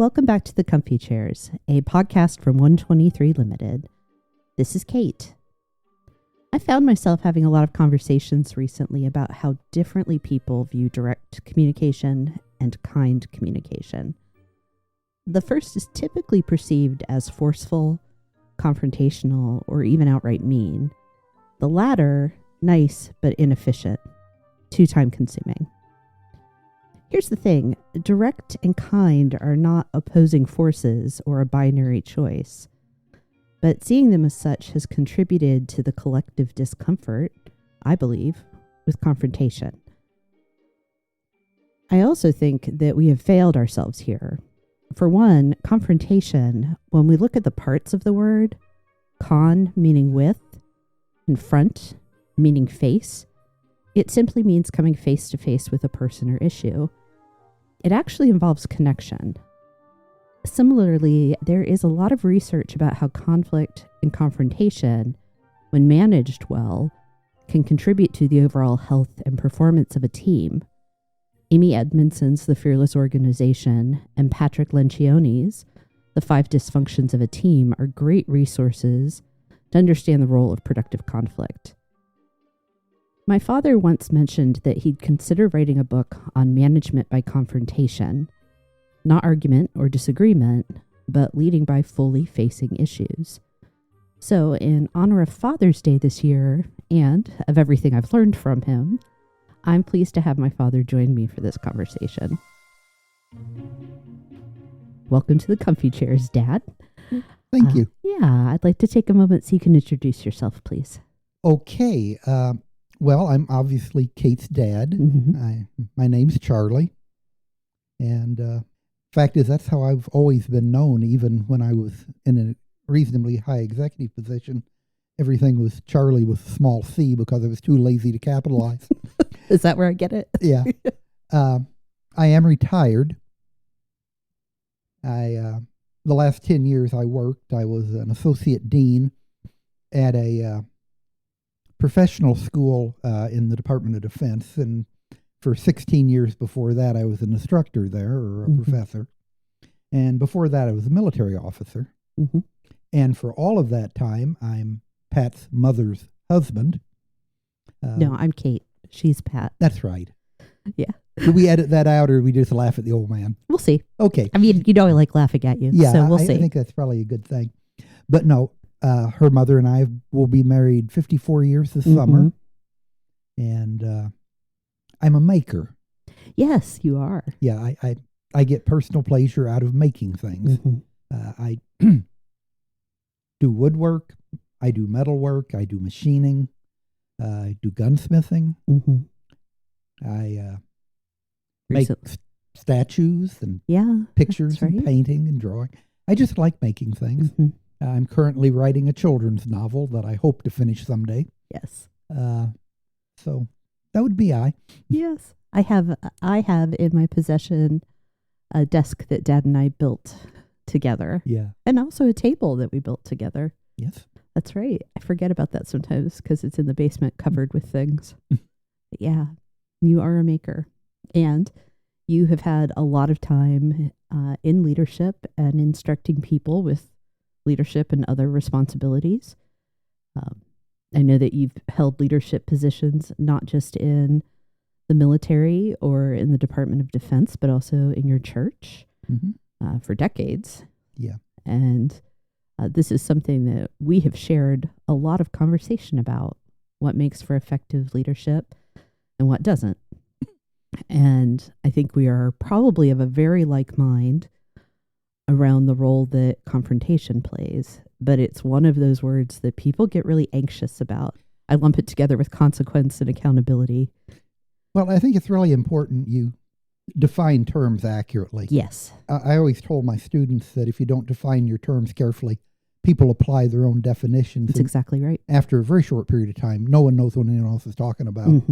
Welcome back to the Comfy Chairs, a podcast from 123 Limited. This is Kate. I found myself having a lot of conversations recently about how differently people view direct communication and kind communication. The first is typically perceived as forceful, confrontational, or even outright mean. The latter, nice but inefficient, too time-consuming. Here's the thing, direct and kind are not opposing forces or a binary choice, but seeing them as such has contributed to the collective discomfort, I believe, with confrontation. I also think that we have failed ourselves here. For one, confrontation, when we look at the parts of the word, con meaning with, and front meaning face, it simply means coming face to face with a person or issue. It actually involves connection. Similarly, there is a lot of research about how conflict and confrontation, when managed well, can contribute to the overall health and performance of a team. Amy Edmondson's The Fearless Organization and Patrick Lencioni's The 5 Dysfunctions of a Team are great resources to understand the role of productive conflict. My father once mentioned that he'd consider writing a book on management by confrontation, not argument or disagreement, but leading by fully facing issues. So, in honor of Father's Day this year, and of everything I've learned from him, I'm pleased to have my father join me for this conversation. Welcome to the Comfy Chairs, Dad. Thank you. Yeah, I'd like to take a moment so you can introduce yourself, please. Okay. Well, I'm obviously Kate's dad. Mm-hmm. My name's Charlie. And fact is, that's how I've always been known, even when I was in a reasonably high executive position. Everything was Charlie with a small c because I was too lazy to capitalize. Is that where I get it? Yeah. I am retired. The last 10 years I worked, I was an associate dean at a professional school in the Department of Defense, and for 16 years before that I was an instructor there, or a professor, and before that I was a military officer. And for all of that time I'm Pat's mother's husband. No, I'm Kate. She's Pat. That's right. Yeah. Do we edit that out, or do we just laugh at the old man? We'll see. Okay. I mean, you know I like laughing at you, Yeah, so we'll see. I think that's probably a good thing. But no, her mother and I will be married 54 years this summer. And I'm a maker. Yes, you are. Yeah, I get personal pleasure out of making things. I do woodwork, I do metalwork, I do machining, I do gunsmithing. I make statues and pictures and painting and drawing. I just like making things. I'm currently writing a children's novel that I hope to finish someday. Yes. So that would be I. Yes. I have in my possession a desk that Dad and I built together. Yeah. And also a table that we built together. Yes. That's right. I forget about that sometimes because it's in the basement covered with things. Yeah. You are a maker. And you have had a lot of time in leadership and instructing people with leadership and other responsibilities. I know that you've held leadership positions not just in the military or in the Department of Defense, but also in your church for decades. Yeah. And this is something that we have shared a lot of conversation about, what makes for effective leadership and what doesn't. And I think we are probably of a very like mind around the role that confrontation plays, but it's one of those words that people get really anxious about. I lump it together with consequence and accountability. Well, I think it's really important you define terms accurately. Yes. I always told my students that if you don't define your terms carefully, people apply their own definitions. That's exactly right. After a very short period of time, no one knows what anyone else is talking about.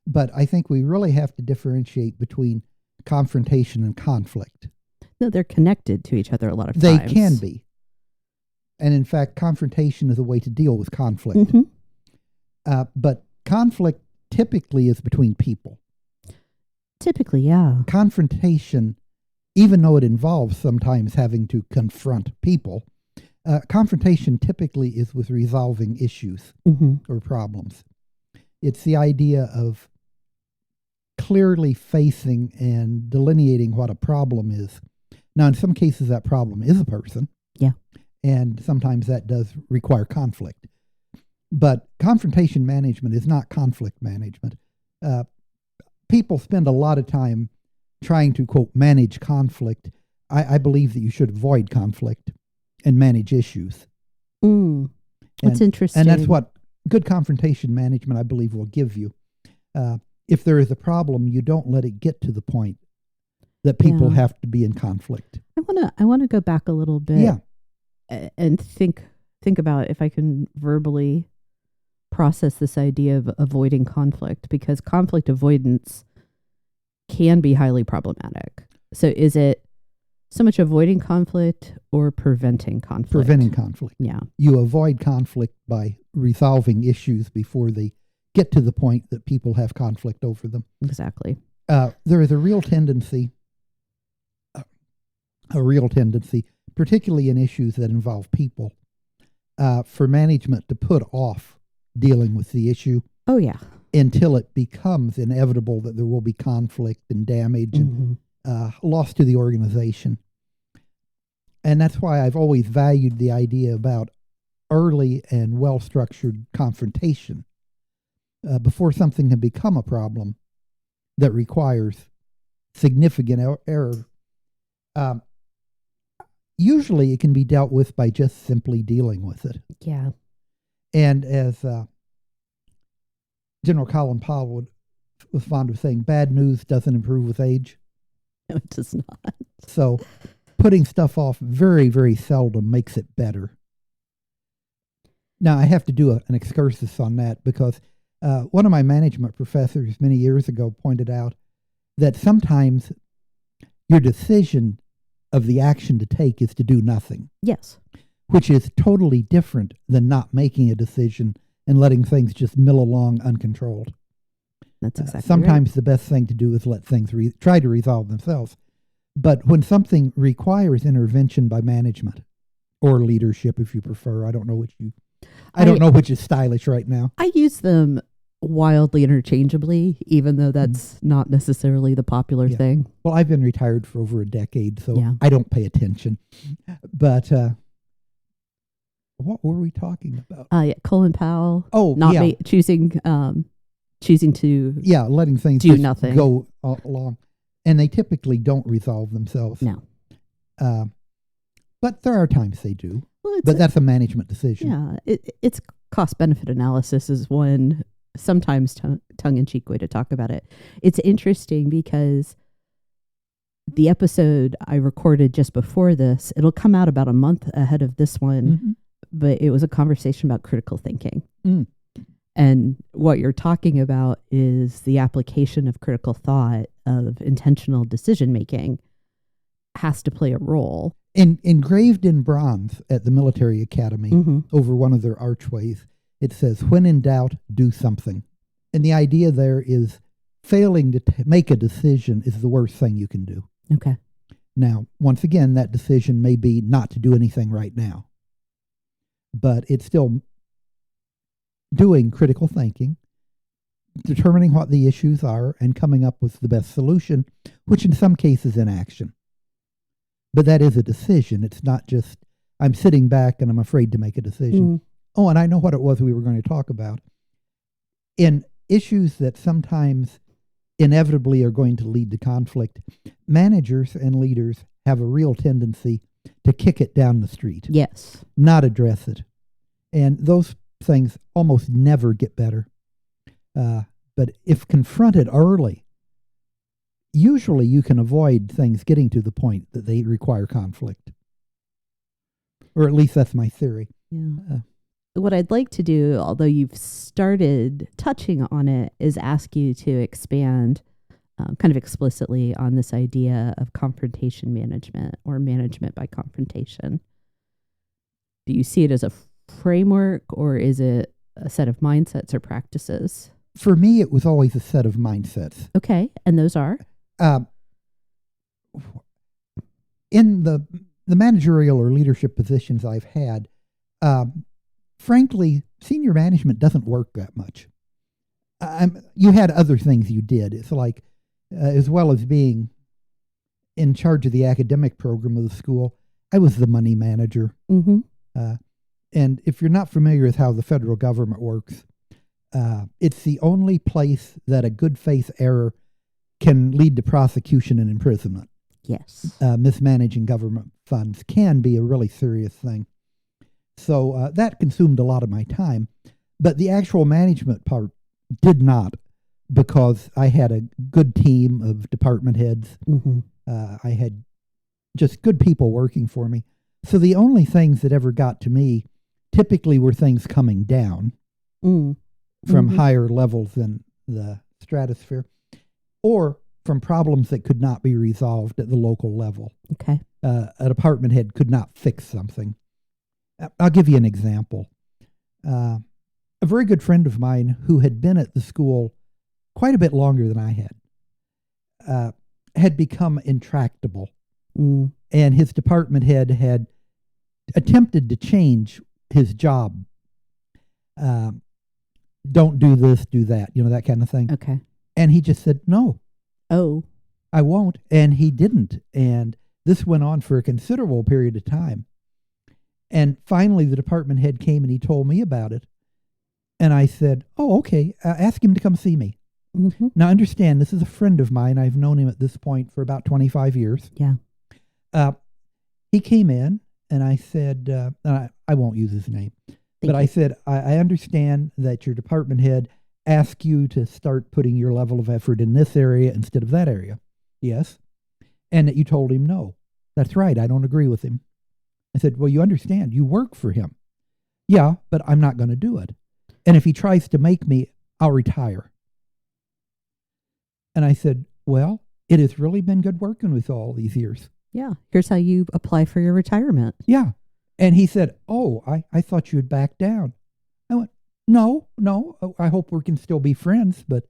But I think we really have to differentiate between confrontation and conflict. No, they're connected to each other a lot of times. They can be. And in fact, confrontation is a way to deal with conflict. But conflict typically is between people. Typically, yeah. Confrontation even though it involves sometimes having to confront people, confrontation typically is with resolving issues or problems. It's the idea of clearly facing and delineating what a problem is. Now, in some cases, that problem is a person. Yeah. And sometimes that does require conflict. But confrontation management is not conflict management. People spend a lot of time trying to, quote, manage conflict. I believe that you should avoid conflict and manage issues. That's interesting. And that's what good confrontation management, I believe, will give you. If there is a problem, you don't let it get to the point that people have to be in conflict. I want to go back a little bit and think about if I can verbally process this idea of avoiding conflict, because conflict avoidance can be highly problematic. So is it so much avoiding conflict or preventing conflict? Preventing conflict. Yeah. You avoid conflict by resolving issues before they get to the point that people have conflict over them. Exactly. There is a real tendency, particularly in issues that involve people, for management to put off dealing with the issue. Oh, yeah. Until it becomes inevitable that there will be conflict and damage and loss to the organization. And that's why I've always valued the idea about early and well-structured confrontation before something can become a problem that requires significant error. Usually it can be dealt with by just simply dealing with it. Yeah. And as General Colin Powell was fond of saying, bad news doesn't improve with age. No, it does not. So putting stuff off very, very seldom makes it better. Now, I have to do an excursus on that because one of my management professors many years ago pointed out that sometimes your decision of the action to take is to do nothing. Yes. Which is totally different than not making a decision and letting things just mill along uncontrolled. That's exactly sometimes right. The best thing to do is let things try to resolve themselves. But when something requires intervention by management or leadership, if you prefer, I don't know which is stylish right now. I use them wildly interchangeably, even though that's not necessarily the popular thing. Well, I've been retired for over a decade, so Yeah. I don't pay attention. But what were we talking about? Colin Powell. Oh, choosing to letting things do just nothing. go along, and they typically don't resolve themselves. No. But there are times they do. Well, but that's a management decision. Yeah, it's cost-benefit analysis is one sometimes tongue-in-cheek way to talk about it. It's interesting because the episode I recorded just before this, it'll come out about a month ahead of this one, but it was a conversation about critical thinking. And what you're talking about is the application of critical thought, of intentional decision-making has to play a role. Engraved in bronze at the military academy over one of their archways, it says, when in doubt, do something. And the idea there is failing to make a decision is the worst thing you can do. Okay. Now, once again, that decision may be not to do anything right now. But it's still doing critical thinking, determining what the issues are, and coming up with the best solution, which in some cases is inaction. But that is a decision. It's not just, I'm sitting back and I'm afraid to make a decision. Oh, and I know what it was we were going to talk about. In issues that sometimes inevitably are going to lead to conflict, managers and leaders have a real tendency to kick it down the street. Yes. Not address it. And those things almost never get better. But if confronted early, usually you can avoid things getting to the point that they require conflict. Or at least that's my theory. Yeah. What I'd like to do, although you've started touching on it, is ask you to expand kind of explicitly on this idea of confrontation management or management by confrontation. Do you see it as a framework, or is it a set of mindsets or practices? For me, it was always a set of mindsets. Okay. And those are? in the managerial or leadership positions I've had, frankly, senior management doesn't work that much. You had other things you did. It's like, as well as being in charge of the academic program of the school, I was the money manager. Mm-hmm. And if you're not familiar with how the federal government works, it's the only place that a good faith error can lead to prosecution and imprisonment. Yes. Mismanaging government funds can be a really serious thing. So that consumed a lot of my time. But the actual management part did not, because I had a good team of department heads. Mm-hmm. I had just good people working for me. So the only things that ever got to me typically were things coming down from higher levels than the stratosphere, or from problems that could not be resolved at the local level. Okay. A department head could not fix something. I'll give you an example. A very good friend of mine who had been at the school quite a bit longer than I had become intractable. And his department head had attempted to change his job. Don't do this, do that, that kind of thing. Okay. And he just said, no. Oh. I won't. And he didn't. And this went on for a considerable period of time. And finally, the department head came and he told me about it. And I said, oh, okay, ask him to come see me. Mm-hmm. Now, understand, this is a friend of mine. I've known him at this point for about 25 years. Yeah. He came in and I said, I won't use his name, but I said, I understand that your department head asked you to start putting your level of effort in this area instead of that area. Yes. And that you told him no. That's right. I don't agree with him. I said, well, you understand, you work for him. Yeah, but I'm not going to do it. And if he tries to make me, I'll retire. And I said, well, it has really been good working with you all these years. Yeah. Here's how you apply for your retirement. Yeah. And he said, oh, I thought you would back down. I went, no, I hope we can still be friends, but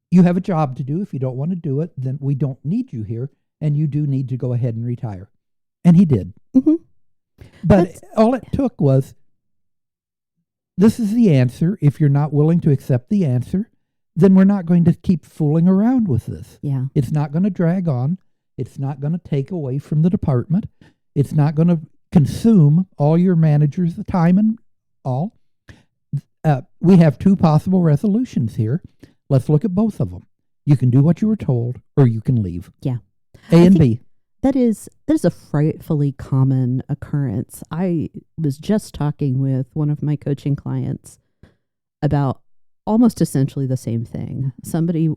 you have a job to do. If you don't want to do it, then we don't need you here. And you do need to go ahead and retire. And he did. Mm-hmm. But all it took was, this is the answer. If you're not willing to accept the answer, then we're not going to keep fooling around with this. Yeah. It's not going to drag on. It's not going to take away from the department. It's not going to consume all your managers' time and all. We have two possible resolutions here. Let's look at both of them. You can do what you were told, or you can leave. Yeah. A and B. That is a frightfully common occurrence. I was just talking with one of my coaching clients about almost essentially the same thing. Somebody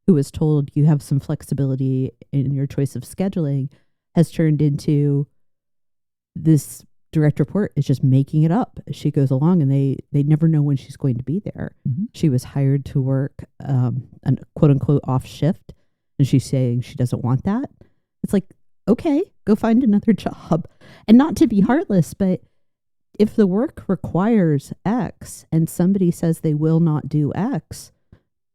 who was told you have some flexibility in your choice of scheduling has turned into this direct report is just making it up as she goes along, and they never know when she's going to be there. Mm-hmm. She was hired to work an quote unquote off shift, and she's saying she doesn't want that. It's like, okay, go find another job. And not to be heartless, but if the work requires X and somebody says they will not do X,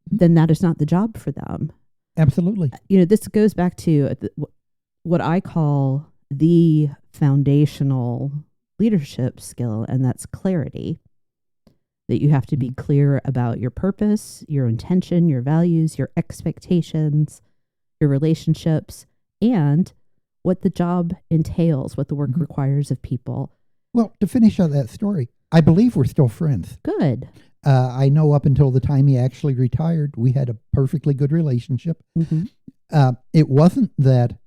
then that is not the job for them. Absolutely. This goes back to what I call the foundational leadership skill, and that's clarity. That you have to be clear about your purpose, your intention, your values, your expectations, your relationships, and what the job entails, what the work requires of people. Well, to finish out that story, I believe we're still friends. Good. I know up until the time he actually retired, we had a perfectly good relationship. Mm-hmm. It wasn't that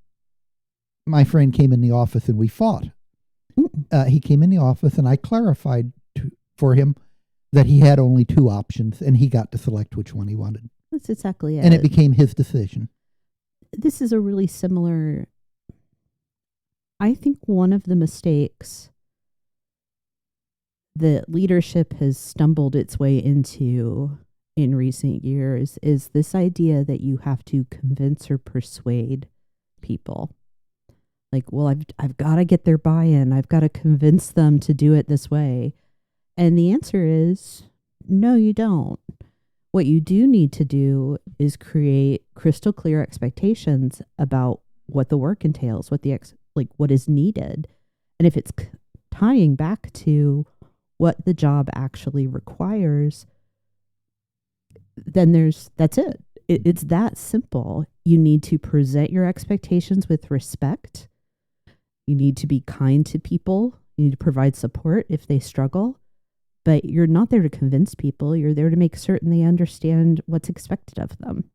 my friend came in the office and we fought. He came in the office and I clarified for him that he had only two options and he got to select which one he wanted. That's exactly it. And it became his decision. This is a really similar... I think one of the mistakes that leadership has stumbled its way into in recent years is this idea that you have to convince or persuade people. Like, well, I've got to get their buy-in. I've got to convince them to do it this way. And the answer is, no, you don't. What you do need to do is create crystal clear expectations about what the work entails, what the like what is needed. And if it's tying back to what the job actually requires, then that's it. It's that simple. You need to present your expectations with respect. You need to be kind to people. You need to provide support if they struggle. But you're not there to convince people. You're there to make certain they understand what's expected of them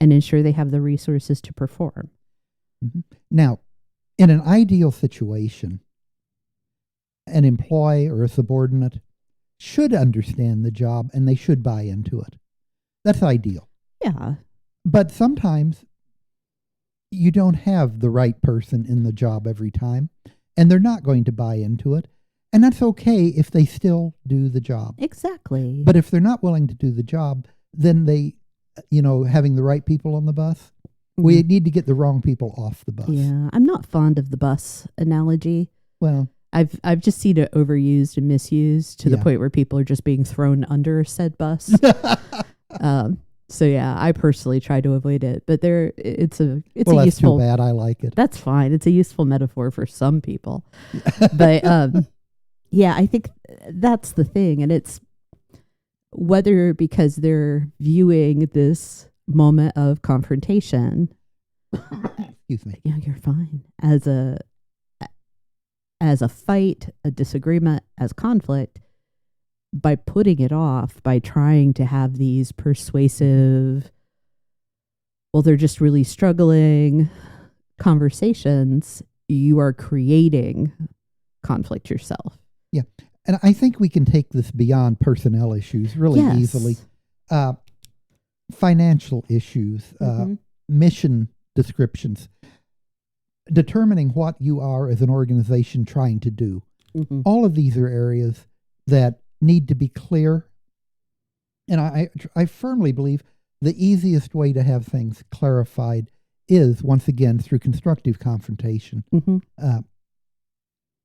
and ensure they have the resources to perform. Mm-hmm. Now, in an ideal situation, an employee or a subordinate should understand the job and they should buy into it. That's ideal. Yeah. But sometimes you don't have the right person in the job every time, and they're not going to buy into it. And that's okay if they still do the job. Exactly. But if they're not willing to do the job, then they, having the right people on the bus, we need to get the wrong people off the bus. Yeah. I'm not fond of the bus analogy. Well, I've just seen it overused and misused to the point where people are just being thrown under said bus. So yeah, I personally try to avoid it, but it's a that's useful. Too bad. I like it. That's fine. It's a useful metaphor for some people, but yeah, I think that's the thing, and it's whether because they're viewing this moment of confrontation. Excuse me. Yeah, you're fine. As a fight, a disagreement, as conflict, by putting it off, by trying to have these persuasive, well, they're just really struggling conversations, you are creating conflict yourself. Yeah. And I think we can take this beyond personnel issues really easily. Financial issues, mission descriptions, determining what you are as an organization trying to do. Mm-hmm. All of these are areas that need to be clear. And I firmly believe the easiest way to have things clarified is, once again, through constructive confrontation. Mm-hmm.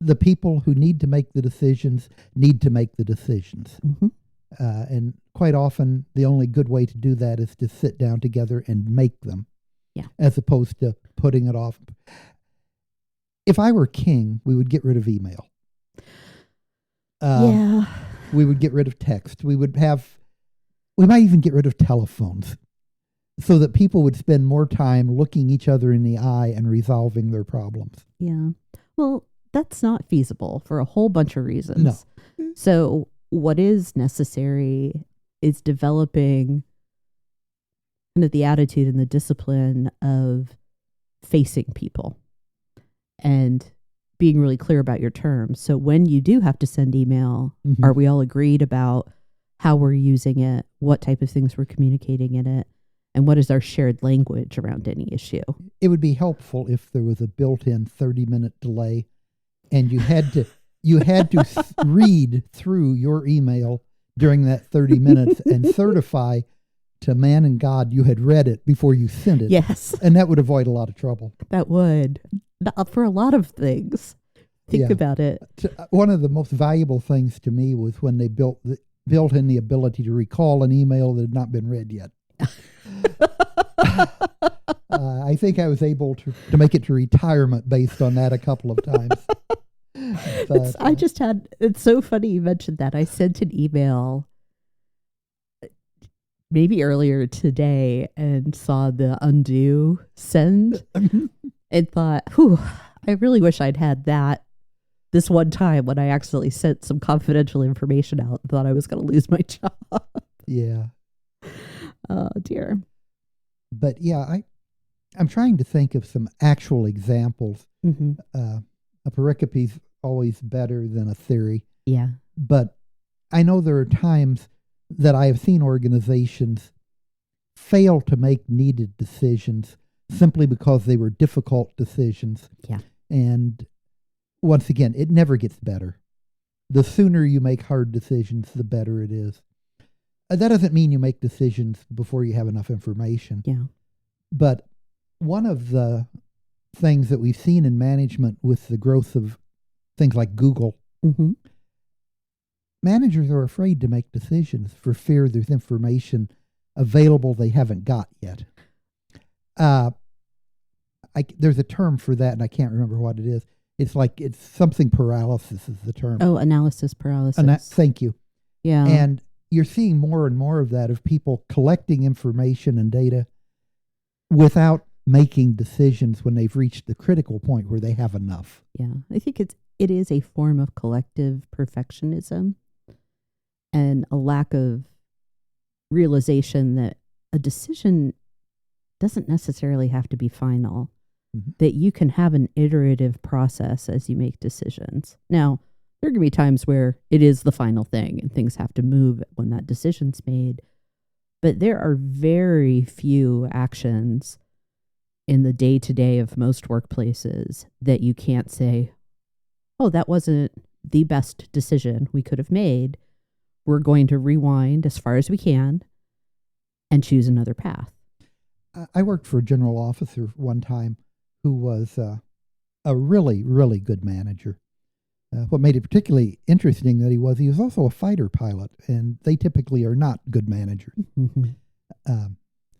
The people who need to make the decisions need to make the decisions. Mm-hmm. And quite often, the only good way to do that is to sit down together and make them, as opposed to putting it off. If I were king, we would get rid of email. We would get rid of text. We might even get rid of telephones so that people would spend more time looking each other in the eye and resolving their problems. Yeah. Well, that's not feasible for a whole bunch of reasons. No. So what is necessary is developing kind of the attitude and the discipline of facing people and being really clear about your terms. So when you do have to send email, are we all agreed about how we're using it, what type of things we're communicating in it, and what is our shared language around any issue? It would be helpful if there was a built-in 30-minute delay and you had to read through your email during that 30 minutes and certify to man and God you had read it before you sent it. Yes. And that would avoid a lot of trouble. That would. For a lot of things. Think about it. One of the most valuable things to me was when they built in the ability to recall an email that had not been read yet. I think I was able to make it to retirement based on that a couple of times. But, it's so funny you mentioned that. I sent an email maybe earlier today and saw the undo send and thought, I really wish I'd had that this one time when I accidentally sent some confidential information out and thought I was going to lose my job. Yeah. Oh, dear. But yeah, I'm trying to think of some actual examples. Mm-hmm. A pericope's always better than a theory. Yeah. But I know there are times that I have seen organizations fail to make needed decisions simply because they were difficult decisions. Yeah. And once again, it never gets better. The sooner you make hard decisions, the better it is. That doesn't mean you make decisions before you have enough information. Yeah. But one of the things that we've seen in management with the growth of things like Google, managers are afraid to make decisions for fear there's information available they haven't got yet. there's a term for that, and I can't remember what it is. It's something paralysis is the term. Oh, analysis paralysis. Thank you. Yeah. And you're seeing more and more of that, of people collecting information and data without making decisions when they've reached the critical point where they have enough. Yeah. I think it is a form of collective perfectionism and a lack of realization that a decision doesn't necessarily have to be final. That you can have an iterative process as you make decisions. Now, there are going to be times where it is the final thing and things have to move when that decision's made. But there are very few actions in the day-to-day of most workplaces that you can't say, oh, that wasn't the best decision we could have made. We're going to rewind as far as we can and choose another path. I worked for a general officer one time who was a really, really good manager. What made it particularly interesting that he was also a fighter pilot, and they typically are not good managers. Mm-hmm.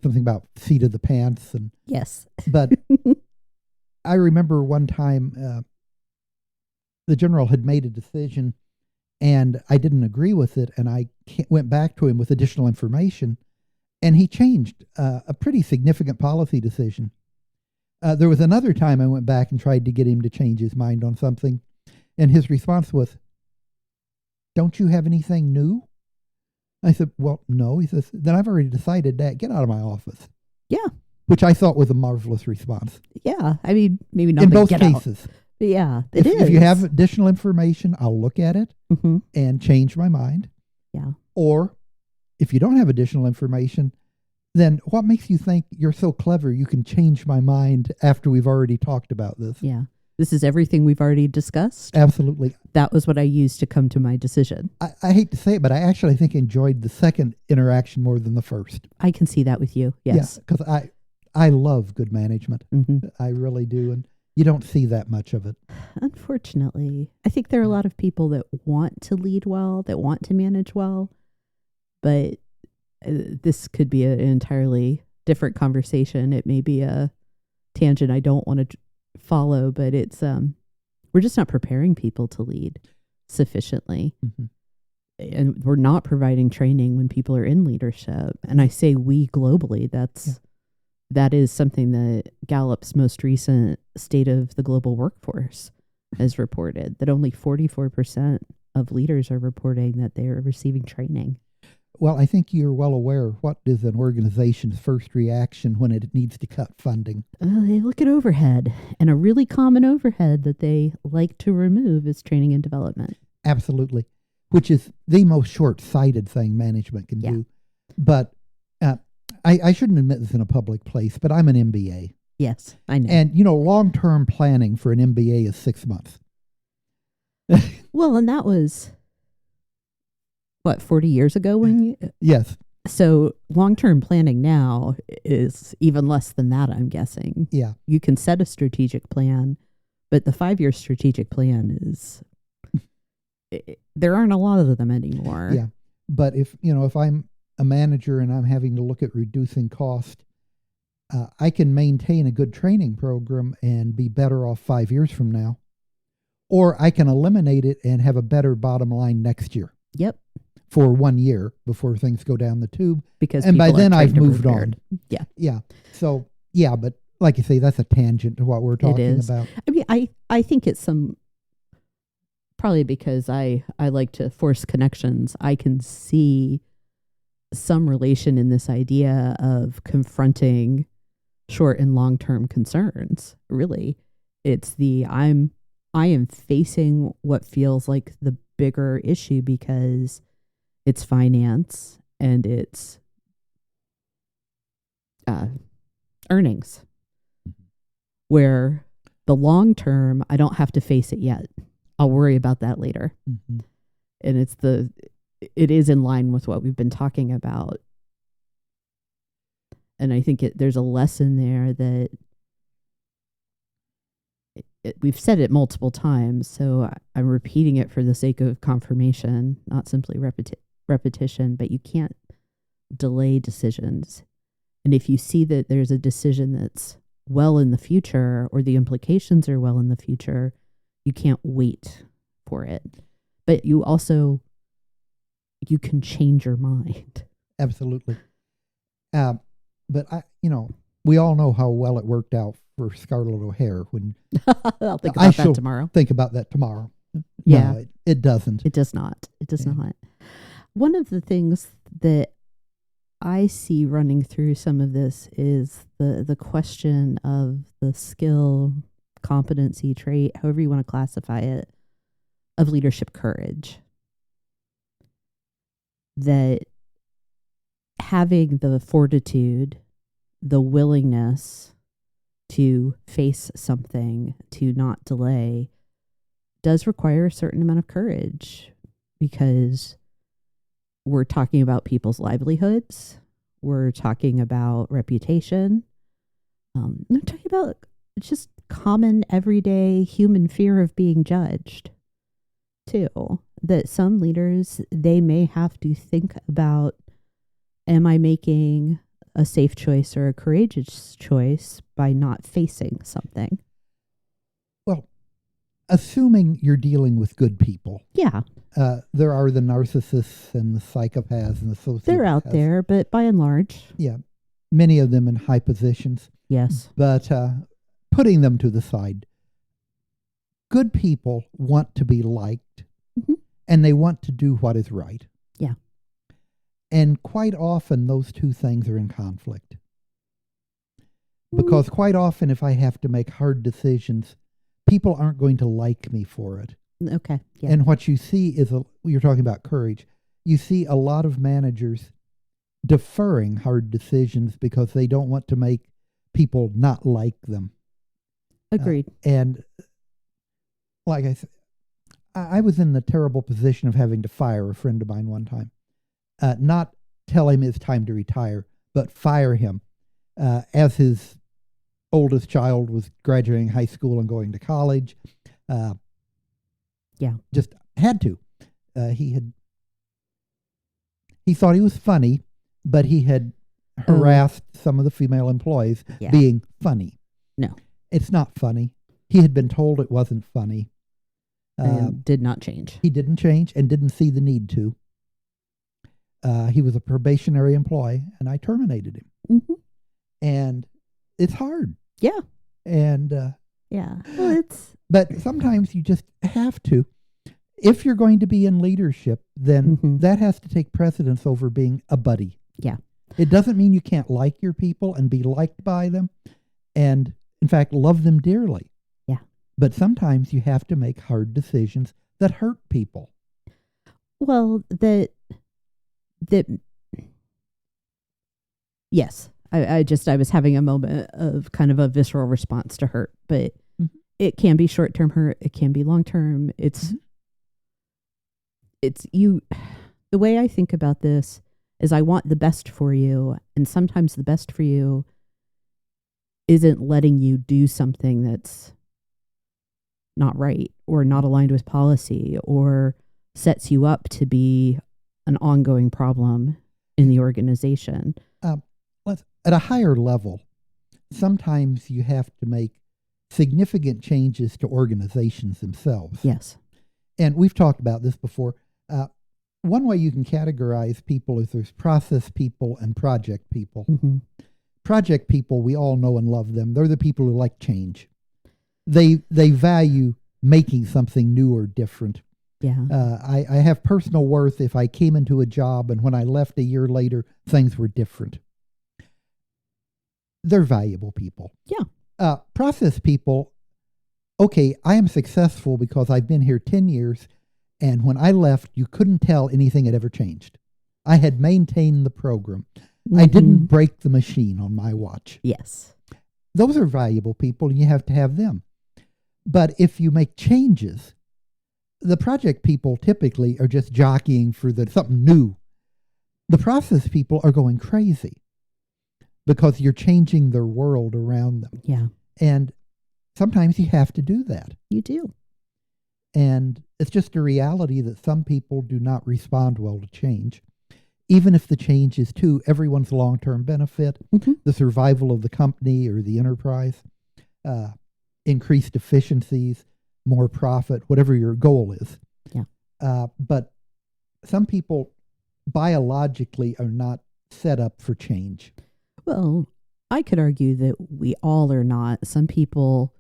Something about seat of the pants. Yes. But I remember one time the general had made a decision, and I didn't agree with it, and I went back to him with additional information, and he changed a pretty significant policy decision. There was another time I went back and tried to get him to change his mind on something, and his response was, "Don't you have anything new?" I said, "Well, no." He says, "Then I've already decided that. Get out of my office." Yeah. Which I thought was a marvelous response. Yeah. I mean, maybe not in both get cases. Out. But yeah, if you have additional information, I'll look at it and change my mind. Yeah. Or if you don't have additional information, then what makes you think you're so clever you can change my mind after we've already talked about this? Yeah. This is everything we've already discussed? Absolutely. That was what I used to come to my decision. I hate to say it, but I actually think I enjoyed the second interaction more than the first. I can see that with you, yes. Yeah, because I love good management. Mm-hmm. I really do, and you don't see that much of it. Unfortunately. I think there are a lot of people that want to lead well, that want to manage well, but this could be an entirely different conversation. It may be a tangent I don't want to follow, but it's we're just not preparing people to lead sufficiently. Mm-hmm. And we're not providing training when people are in leadership. And I say we globally, that is something that Gallup's most recent State of the Global Workforce has reported, that only 44% of leaders are reporting that they are receiving training. Well, I think you're well aware, what is an organization's first reaction when it needs to cut funding? They look at overhead, and a really common overhead that they like to remove is training and development. Absolutely, which is the most short-sighted thing management can do. But I shouldn't admit this in a public place, but I'm an MBA. Yes, I know. And, long-term planning for an MBA is 6 months. Well, and that was... 40 years ago when you... Yes. So long-term planning now is even less than that, I'm guessing. Yeah. You can set a strategic plan, but the 5-year strategic plan is... there aren't a lot of them anymore. Yeah. But if I'm a manager and I'm having to look at reducing cost, I can maintain a good training program and be better off 5 years from now. Or I can eliminate it and have a better bottom line next year. Yep. For 1 year before things go down the tube. And by then I've moved on. Yeah. Yeah. So, yeah, but like you say, that's a tangent to what we're talking about. I mean, I think it's probably because I like to force connections. I can see some relation in this idea of confronting short and long-term concerns. Really, it's I am facing what feels like the bigger issue because it's finance and it's earnings, where the long term, I don't have to face it yet. I'll worry about that later. Mm-hmm. And it is in line with what we've been talking about. And I think there's a lesson there that we've said it multiple times, so I'm repeating it for the sake of confirmation, not simply repetition, but you can't delay decisions. And if you see that there's a decision that's well in the future, or the implications are well in the future, you can't wait for it. But you can change your mind. Absolutely. But we all know how well it worked out for Scarlett O'Hara when I'll think about that tomorrow. Think about that tomorrow. Yeah. No, it doesn't. It does not. It does not. One of the things that I see running through some of this is the question of the skill, competency, trait, however you want to classify it, of leadership courage. That having the fortitude, the willingness to face something, to not delay, does require a certain amount of courage, because we're talking about people's livelihoods. We're talking about reputation. We're talking about just common, everyday human fear of being judged, too. That some leaders, they may have to think about, am I making a safe choice or a courageous choice by not facing something? Well, assuming you're dealing with good people. Yeah. There are the narcissists and the psychopaths and the sociopaths. They're out there, but by and large. Yeah. Many of them in high positions. Yes. But putting them to the side, good people want to be liked, and they want to do what is right. Yeah. And quite often, those two things are in conflict. Because quite often, if I have to make hard decisions, people aren't going to like me for it. Okay. Yeah. And what you see is, you're talking about courage, you see a lot of managers deferring hard decisions because they don't want to make people not like them. Agreed. And like I said, I was in the terrible position of having to fire a friend of mine one time. Not tell him it's time to retire, but fire him as his oldest child was graduating high school and going to college. Just had to. He thought he was funny, but he had harassed some of the female employees being funny. No. It's not funny. He had been told it wasn't funny. And did not change. He didn't change and didn't see the need to. He was a probationary employee, and I terminated him. And it's hard. Yeah. And yeah. Well, but sometimes you just have to. If you're going to be in leadership, then that has to take precedence over being a buddy. Yeah. It doesn't mean you can't like your people and be liked by them, and in fact, love them dearly. Yeah. But sometimes you have to make hard decisions that hurt people. Well, yes. I was having a moment of kind of a visceral response to hurt, but it can be short-term hurt. It can be long-term. It's you. The way I think about this is I want the best for you. And sometimes the best for you isn't letting you do something that's not right or not aligned with policy or sets you up to be an ongoing problem in the organization. At a higher level, sometimes you have to make significant changes to organizations themselves. Yes. And we've talked about this before. One way you can categorize people is there's process people and project people. Project people, we all know and love them. They're the people who like change. They value making something new or different. Yeah. I have personal worth if I came into a job and when I left a year later, things were different. They're valuable people. Yeah. Process people, okay, I am successful because I've been here 10 years, and when I left, you couldn't tell anything had ever changed. I had maintained the program. I didn't break the machine on my watch. Yes. Those are valuable people, and you have to have them. But if you make changes, the project people typically are just jockeying for something new. The process people are going crazy because you're changing their world around them. Yeah. And sometimes you have to do that. You do. And it's just a reality that some people do not respond well to change. even if the change is to everyone's long-term benefit, the survival of the company or the enterprise, increased efficiencies, more profit, whatever your goal is. Yeah. But some people biologically are not set up for change. Well, I could argue that we all are not. Some people,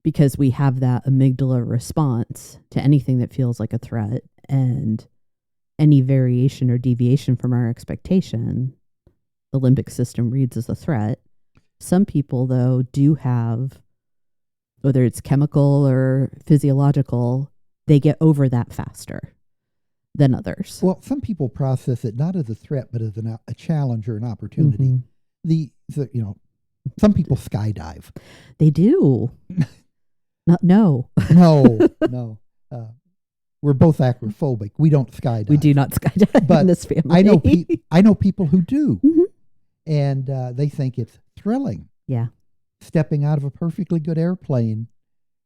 because we have that amygdala response to anything that feels like a threat, and any variation or deviation from our expectation, the limbic system reads as a threat. Some people, though, do have, whether it's chemical or physiological, they get over that faster than others. Well, some people process it not as a threat, but as a challenge or an opportunity. Some people skydive. They do. No. No. We're both acrophobic. We don't skydive. We do not skydive but in this family. I know people who do, Mm-hmm. and they think it's thrilling. Yeah. Stepping out of a perfectly good airplane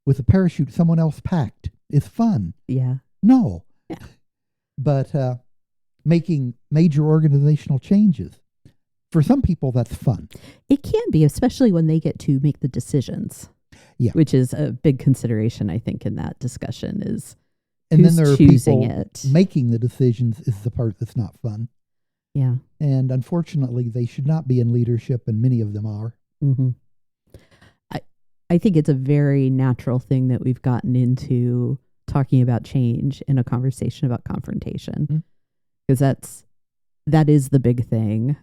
with a parachute someone else packed is fun. Yeah. No. Yeah. But making major organizational changes, for some people, that's fun. It can be, especially when they get to make the decisions. Yeah. Which is a big consideration, I think, in that discussion is and who's then there are choosing people it. Making the decisions is the part that's not fun. Yeah. And unfortunately, they should not be in leadership, and many of them are. Mm-hmm. I think it's a very natural thing that we've gotten into talking about change in a conversation about confrontation, because that is the big thing.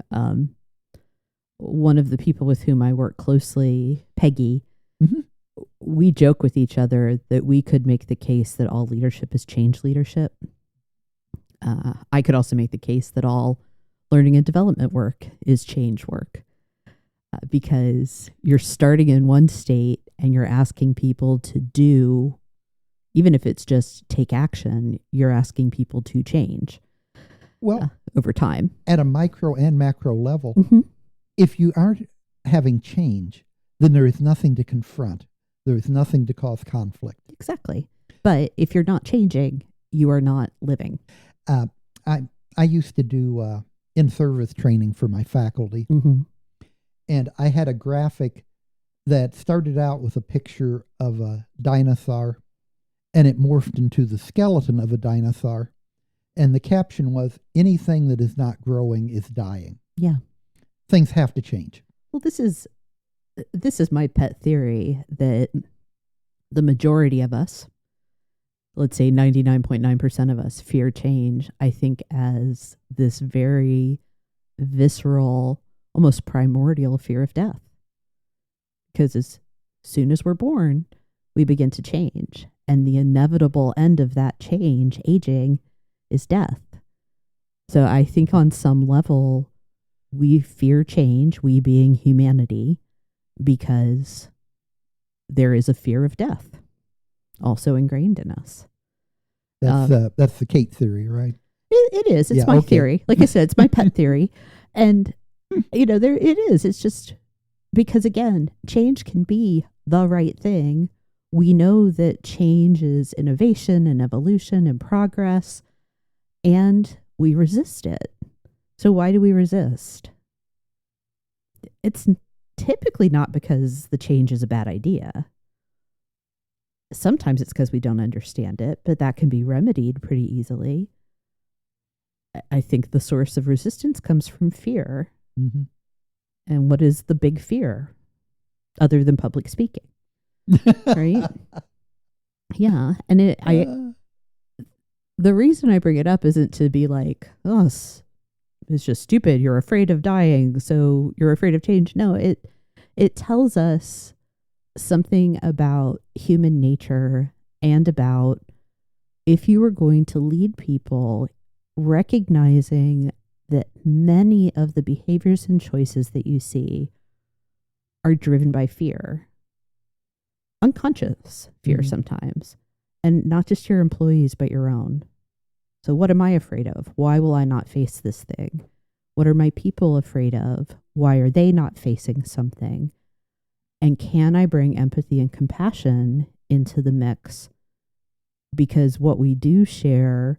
One of the people with whom I work closely, Peggy, we joke with each other that we could make the case that all leadership is change leadership. I could also make the case that all learning and development work is change work. Because you're starting in one state and you're asking people to do, even if it's just take action, you're asking people to change. Well, over time. At a micro and macro level, if you aren't having change, then there is nothing to confront. There is nothing to cause conflict. Exactly. But if you're not changing, you are not living. I used to do in-service training for my faculty. And I had a graphic that started out with a picture of a dinosaur, and it morphed into the skeleton of a dinosaur. And the caption was, anything that is not growing is dying. Yeah. Things have to change. Well, this is my pet theory that the majority of us, let's say 99.9% of us, fear change, I think, as this very visceral, almost primordial fear of death. Because as soon as we're born, we begin to change. And the inevitable end of that change, aging, is death. So I think on some level, we fear change, we being humanity, because there is a fear of death also ingrained in us. That's the Kate theory, right? It is. It's my theory. Like I said, it's my pet theory. And there it is. It's just because, again, change can be the right thing. We know that change is innovation and evolution and progress, and we resist it. So why do we resist? It's typically not because the change is a bad idea. Sometimes it's because we don't understand it, but that can be remedied pretty easily. I think the source of resistance comes from fear. And what is the big fear other than public speaking? Right? Yeah. And the reason I bring it up isn't to be like, oh, it's just stupid. You're afraid of dying, so you're afraid of change. No, it tells us something about human nature and about if you were going to lead people, recognizing that many of the behaviors and choices that you see are driven by fear, unconscious fear sometimes, and not just your employees, but your own. So what am I afraid of? Why will I not face this thing? What are my people afraid of? Why are they not facing something? And can I bring empathy and compassion into the mix? Because what we do share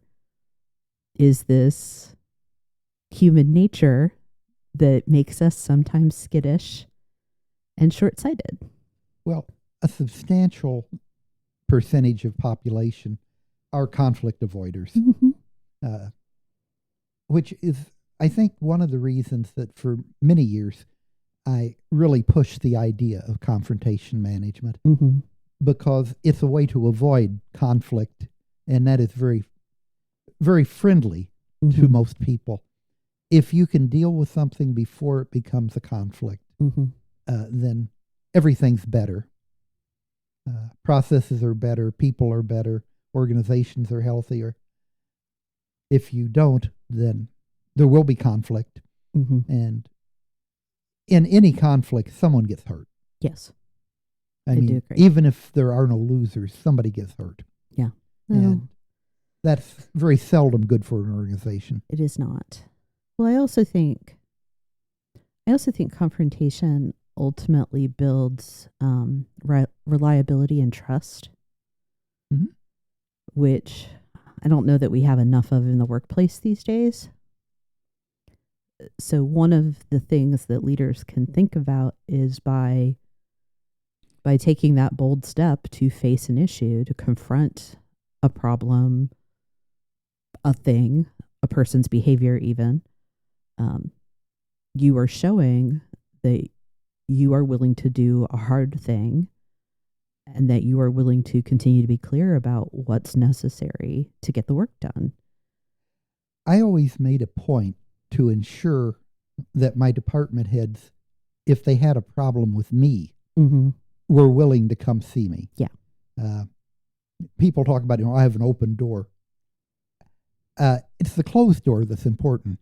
is this human nature that makes us sometimes skittish and short-sighted. Well, a substantial percentage of population are conflict avoiders, which is, I think, one of the reasons that for many years I really pushed the idea of confrontation management, because it's a way to avoid conflict, and that is very, very friendly to most people. If you can deal with something before it becomes a conflict, then everything's better. Processes are better, people are better, organizations are healthier. If you don't, then there will be conflict. And in any conflict, someone gets hurt. Yes. I mean, do agree. even if there are no losers, somebody gets hurt. Yeah. And that's very seldom good for an organization. It is not. Well, I also think confrontation ultimately builds reliability and trust, which I don't know that we have enough of in the workplace these days. So one of the things that leaders can think about is by taking that bold step to face an issue, to confront a problem, a thing, a person's behavior even, you are showing that you are willing to do a hard thing and that you are willing to continue to be clear about what's necessary to get the work done. I always made a point to ensure that my department heads, if they had a problem with me, were willing to come see me. Yeah. People talk about, I have an open door. It's the closed door that's important,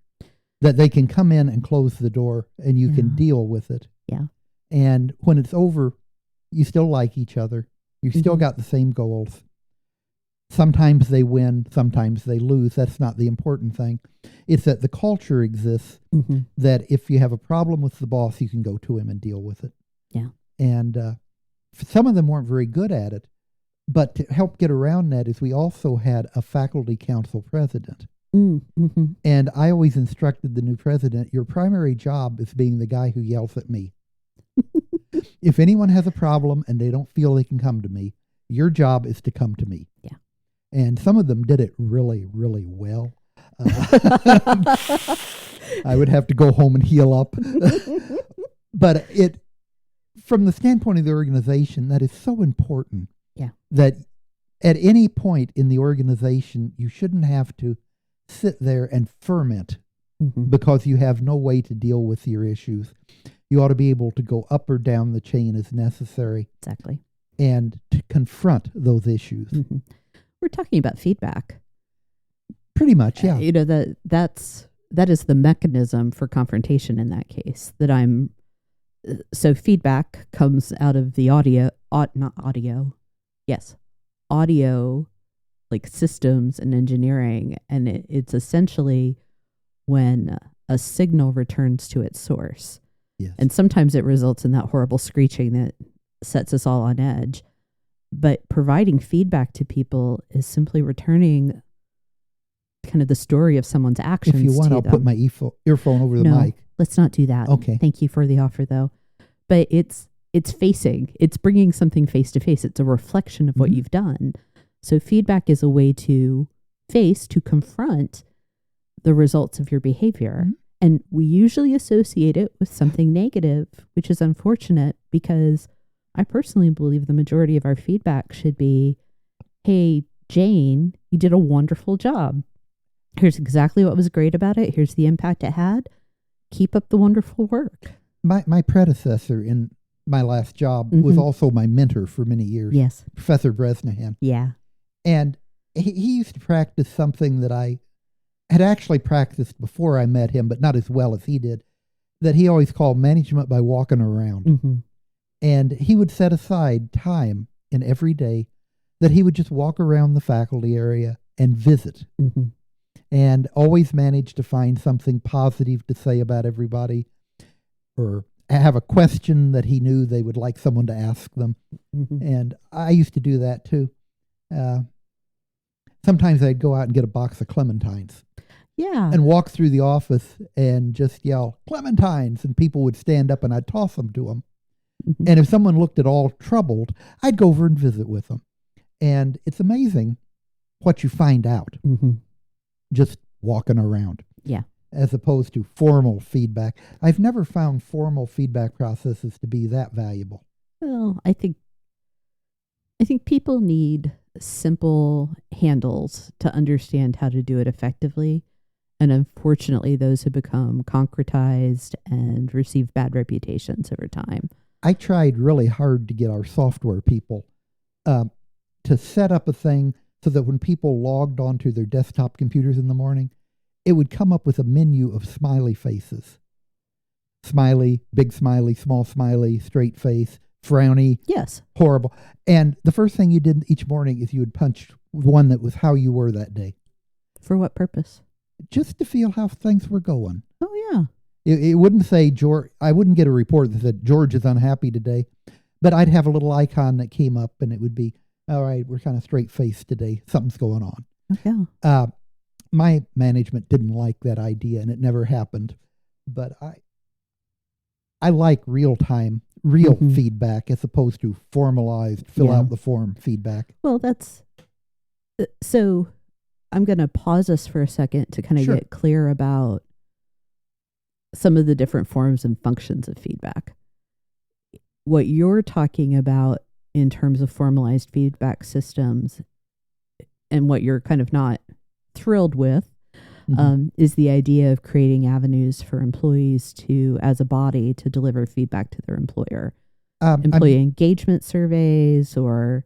that they can come in and close the door and you can deal with it. Yeah. And when it's over, you still like each other. You still got the same goals. Sometimes they win, sometimes they lose. That's not the important thing. It's that the culture exists, that if you have a problem with the boss, you can go to him and deal with it. Yeah. And some of them weren't very good at it. But to help get around that is we also had a faculty council president. And I always instructed the new president, your primary job is being the guy who yells at me. If anyone has a problem and they don't feel they can come to me, your job is to come to me. Yeah. And some of them did it really, really well. I would have to go home and heal up. But from the standpoint of the organization, that is so important. Yeah. That at any point in the organization, you shouldn't have to sit there and ferment because you have no way to deal with your issues. You ought to be able to go up or down the chain as necessary. Exactly. And to confront those issues. We're talking about feedback. Pretty much, yeah. That is the mechanism for confrontation in that case. So feedback comes out of the audio, like systems and engineering, and it's essentially when a signal returns to its source. Yes. And sometimes it results in that horrible screeching that sets us all on edge. But providing feedback to people is simply returning kind of the story of someone's actions. If you want, I'll put my earphone over the mic. Let's not do that. Okay. Thank you for the offer, though. But it's bringing something face to face. It's a reflection of what you've done. So feedback is a way to confront the results of your behavior. And we usually associate it with something negative, which is unfortunate because I personally believe the majority of our feedback should be, hey, Jane, you did a wonderful job. Here's exactly what was great about it. Here's the impact it had. Keep up the wonderful work. My predecessor in my last job was also my mentor for many years. Yes. Professor Bresnahan. Yeah. And he used to practice something that I had actually practiced before I met him, but not as well as he did, that he always called management by walking around. And he would set aside time in every day that he would just walk around the faculty area and visit. And always manage to find something positive to say about everybody, or have a question that he knew they would like someone to ask them. And I used to do that too. Sometimes I'd go out and get a box of clementines. Yeah. and walk through the office and just yell, Clementines, and people would stand up and I'd toss them to them. Mhm. And if someone looked at all troubled, I'd go over and visit with them. And it's amazing what you find out Mhm. just walking around. Yeah. As opposed to formal feedback. I've never found formal feedback processes to be that valuable. Well, I think people need simple handles to understand how to do it effectively. And unfortunately, those have become concretized and receive bad reputations over time. I tried really hard to get our software people to set up a thing so that when people logged onto their desktop computers in the morning, it would come up with a menu of smiley faces. Smiley, big smiley, small smiley, straight face, frowny, Yes. horrible. And the first thing you did each morning is you would punch one that was how you were that day. For what purpose? Just to feel how things were going. Oh, yeah. It wouldn't say George. I wouldn't get a report that said George is unhappy today, but I'd have a little icon that came up, and it would be, all right, we're kind of straight faced today. Something's going on. Oh, yeah. My management didn't like that idea, and it never happened. But I like real time, real feedback as opposed to formalized, fill out the form feedback. Well, that's so. I'm going to pause us for a second to kind of get clear about some of the different forms and functions of feedback. What you're talking about in terms of formalized feedback systems and what you're kind of not thrilled with is the idea of creating avenues for employees to, as a body, to deliver feedback to their employer. Employee engagement surveys or...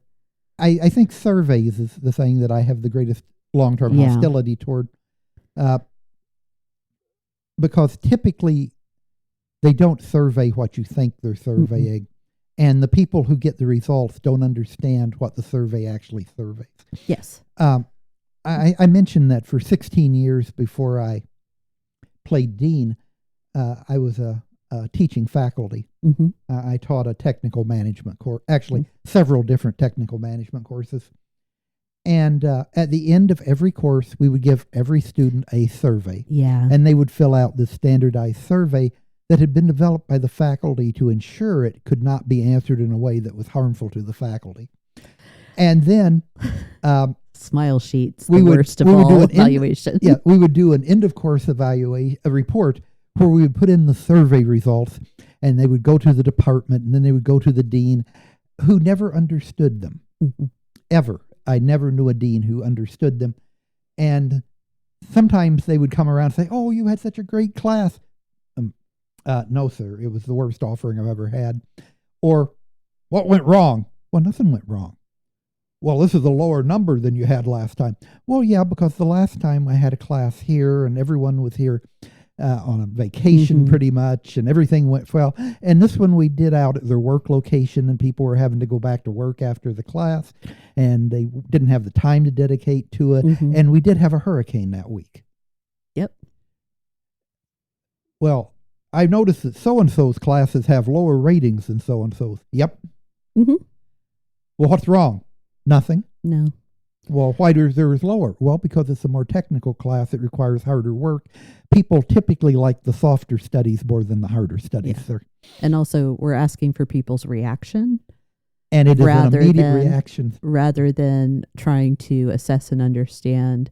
I think surveys is the thing that I have the greatest long-term hostility toward. Because typically they don't survey what you think they're surveying. And the people who get the results don't understand what the survey actually surveys. Yes. I mentioned that for 16 years before I played dean, I was a teaching faculty. I taught a technical management course, actually several different technical management courses. And at the end of every course, we would give every student a survey. Yeah. And they would fill out this standardized survey that had been developed by the faculty to ensure it could not be answered in a way that was harmful to the faculty. And then... smile sheets, the worst of all evaluation. We would do an end-of-course evaluation, a report, where we would put in the survey results, and they would go to the department, and then they would go to the dean, who never understood them, ever. I never knew a dean who understood them. And sometimes they would come around and say, oh, you had such a great class. No, sir, it was the worst offering I've ever had. Or, what went wrong? Well, nothing went wrong. Well, this is a lower number than you had last time. Well, yeah, because the last time I had a class here and everyone was here on a vacation pretty much, and everything went well. And this one we did out at their work location, and people were having to go back to work after the class, and they didn't have the time to dedicate to it. And we did have a hurricane that week. Yep. Well, I noticed that so-and-so's classes have lower ratings than so-and-so's. Yep. Well, what's wrong? Nothing. No. Well, why is theirs lower? Well, because it's a more technical class. It requires harder work. People typically like the softer studies more than the harder studies. Yeah. And also, we're asking for people's reaction. And it is an immediate reaction. Rather than trying to assess and understand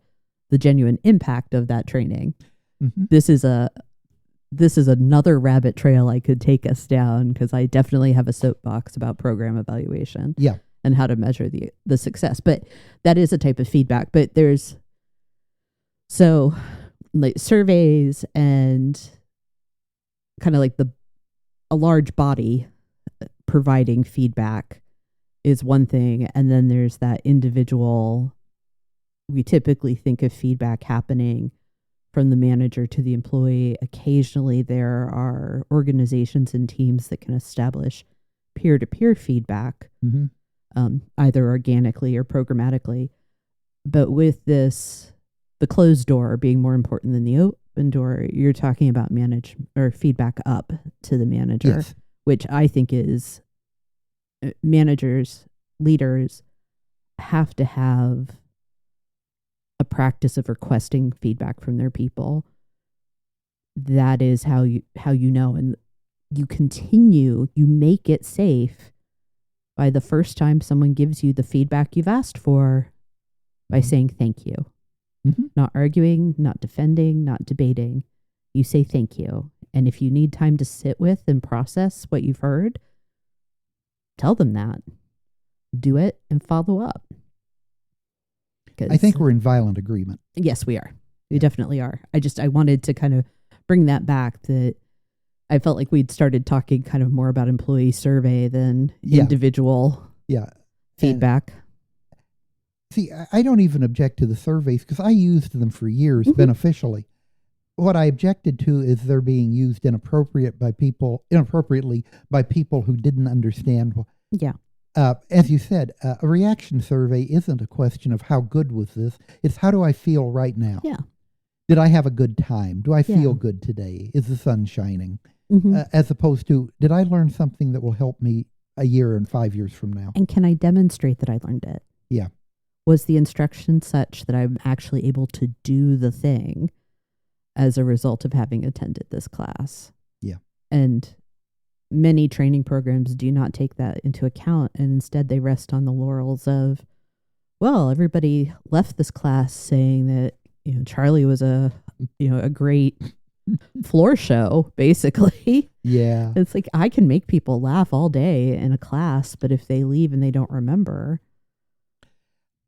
the genuine impact of that training. This is another rabbit trail I could take us down, because I definitely have a soapbox about program evaluation. Yeah. And how to measure the success. But that is a type of feedback. But there's like surveys and kind of like a large body providing feedback is one thing. And then there's that individual. We typically think of feedback happening from the manager to the employee. Occasionally there are organizations and teams that can establish peer-to-peer feedback. Either organically or programmatically. But with this, the closed door being more important than the open door, you're talking about feedback up to the manager, which I think is managers, leaders have to have a practice of requesting feedback from their people. That is how you know, and you make it safe by the first time someone gives you the feedback you've asked for by saying thank you. Not arguing, not defending, not debating. You say thank you. And if you need time to sit with and process what you've heard, tell them that. Do it and follow up. I think we're in violent agreement. Yes, we are. We definitely are. I wanted to kind of bring that back, that I felt like we'd started talking kind of more about employee survey than individual feedback. See, I don't even object to the surveys because I used them for years beneficially. What I objected to is they're being used inappropriately by people who didn't understand. Yeah. As you said, a reaction survey isn't a question of how good was this. It's how do I feel right now? Yeah. Did I have a good time? Do I feel good today? Is the sun shining? As opposed to, did I learn something that will help me a year and 5 years from now? And can I demonstrate that I learned it? Yeah. Was the instruction such that I'm actually able to do the thing as a result of having attended this class? Yeah. And many training programs do not take that into account, and instead they rest on the laurels of, well, everybody left this class saying that, Charlie was a great floor show, basically. Yeah. It's like, I can make people laugh all day in a class, but if they leave and they don't remember.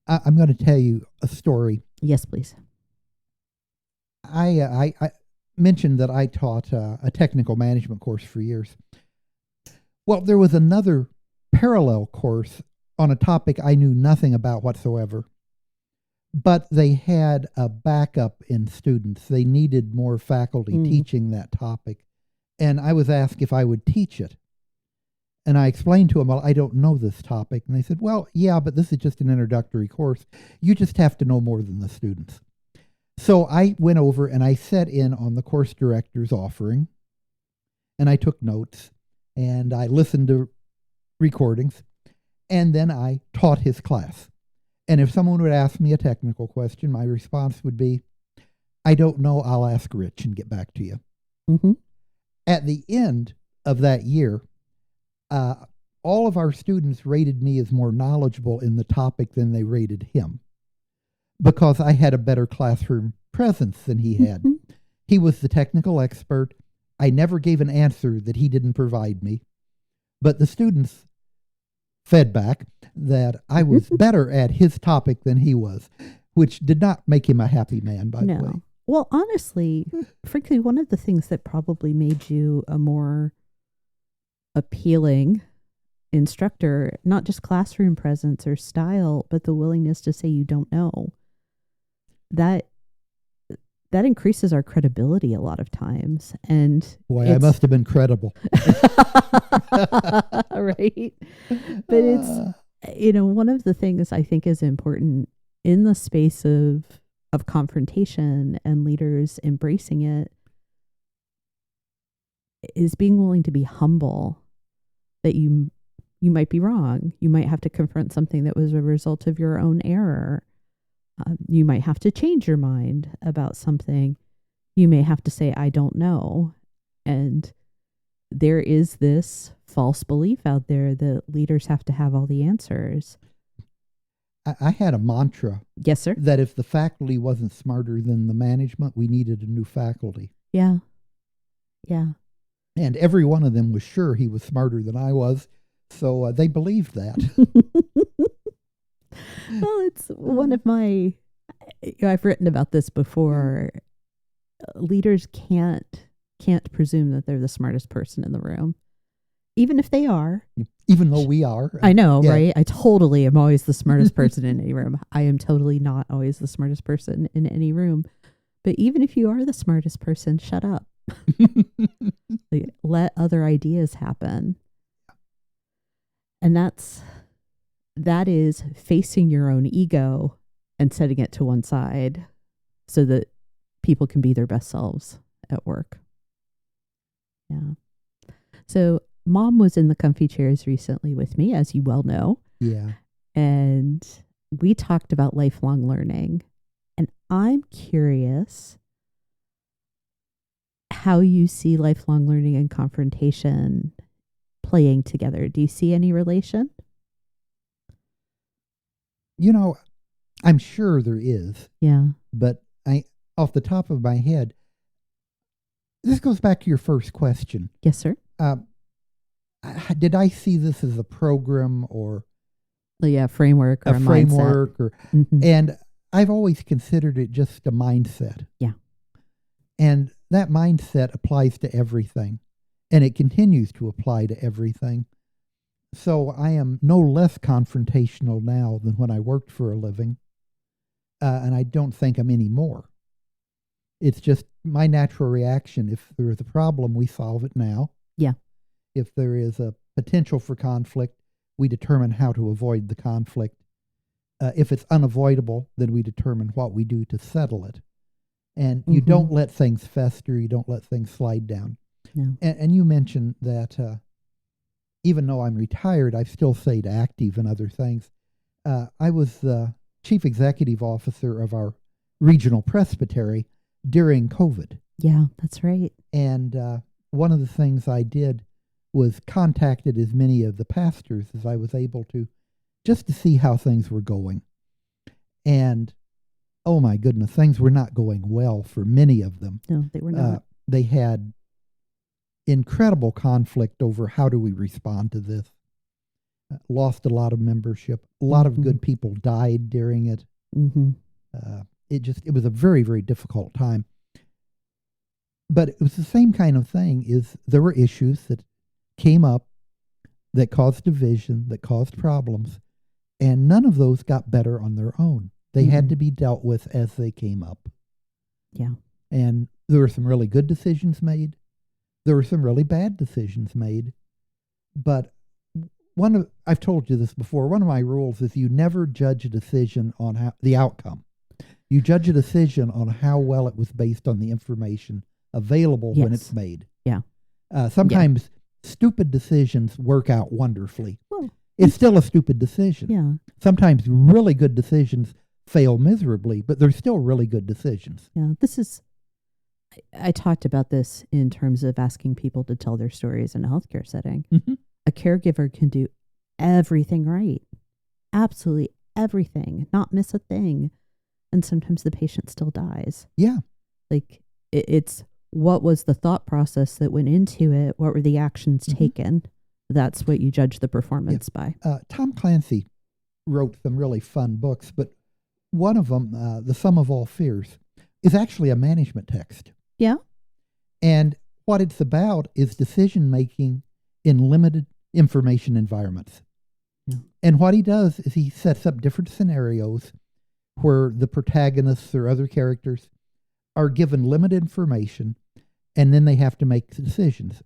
I'm going to tell you a story. Yes, please. I mentioned that I taught a technical management course for years. Well, there was another parallel course on a topic I knew nothing about whatsoever, but they had a backup in students. They needed more faculty teaching that topic, and I was asked if I would teach it. And I explained to them, well, I don't know this topic. And they said, well, yeah, but this is just an introductory course. You just have to know more than the students. So I went over and I sat in on the course director's offering, and I took notes, and I listened to recordings, and then I taught his class. And if someone would ask me a technical question, my response would be, I don't know, I'll ask Rich and get back to you. At the end of that year, all of our students rated me as more knowledgeable in the topic than they rated him, because I had a better classroom presence than he had. He was the technical expert. I never gave an answer that he didn't provide me, but the students fed back that I was better at his topic than he was, which did not make him a happy man, by the way. Well, honestly, frankly, one of the things that probably made you a more appealing instructor, not just classroom presence or style, but the willingness to say you don't know, that increases our credibility a lot of times. And boy, I must have been credible. Right. But it's, one of the things I think is important in the space of confrontation and leaders embracing it is being willing to be humble, that you might be wrong. You might have to confront something that was a result of your own error. You might have to change your mind about something. You may have to say, I don't know. And there is this false belief out there that leaders have to have all the answers. I had a mantra. Yes, sir. That if the faculty wasn't smarter than the management, we needed a new faculty. Yeah. Yeah. And every one of them was sure he was smarter than I was. So they believed that. Well, it's one of my, I've written about this before. Leaders can't presume that they're the smartest person in the room, even if they are. Even though we are. I know, right? I totally am always the smartest person in any room. I am totally not always the smartest person in any room. But even if you are the smartest person, shut up. Let other ideas happen. And that is facing your own ego and setting it to one side so that people can be their best selves at work. Yeah. So Mom was in the comfy chairs recently with me, as you well know. Yeah. And we talked about lifelong learning. And I'm curious how you see lifelong learning and confrontation playing together. Do you see any relation? I'm sure there is, Yeah. but off the top of my head, this goes back to your first question. Yes, sir. Did I see this as a program or Framework or a a framework? mindset. And I've always considered it just a mindset. Yeah. And that mindset applies to everything, and it continues to apply to everything. So I am no less confrontational now than when I worked for a living, and I don't think I'm any more. It's just my natural reaction. If there is a problem, we solve it now. Yeah. If there is a potential for conflict, we determine how to avoid the conflict. If it's unavoidable, then we determine what we do to settle it. And you don't let things fester. You don't let things slide down. No. And you mentioned that even though I'm retired, I still stayed active in other things. I was the chief executive officer of our regional presbytery during COVID. Yeah, that's right. And one of the things I did was contacted as many of the pastors as I was able to, just to see how things were going. And oh my goodness, things were not going well for many of them. No, they were not. They had incredible conflict over how do we respond to this. Lost a lot of membership. A lot of good people died during it. It was a very, very difficult time. But it was the same kind of thing. Is there were issues that came up that caused division, that caused problems, and none of those got better on their own. They had to be dealt with as they came up. Yeah. And there were some really good decisions made. There were some really bad decisions made. But I've told you this before, one of my rules is you never judge a decision on the outcome. You judge a decision on how well it was based on the information available when it's made. Yeah. Sometimes stupid decisions work out wonderfully. Well, it's still a stupid decision. Yeah. Sometimes really good decisions fail miserably, but they're still really good decisions. Yeah. I talked about this in terms of asking people to tell their stories in a healthcare setting. A caregiver can do everything right. Absolutely everything, not miss a thing. And sometimes the patient still dies. Yeah. Like it's what was the thought process that went into it? What were the actions taken? That's what you judge the performance by. Tom Clancy wrote some really fun books, but one of them, The Sum of All Fears, is actually a management text. Yeah. And what it's about is decision-making in limited information environments. Yeah. And what he does is he sets up different scenarios where the protagonists or other characters are given limited information, and then they have to make decisions.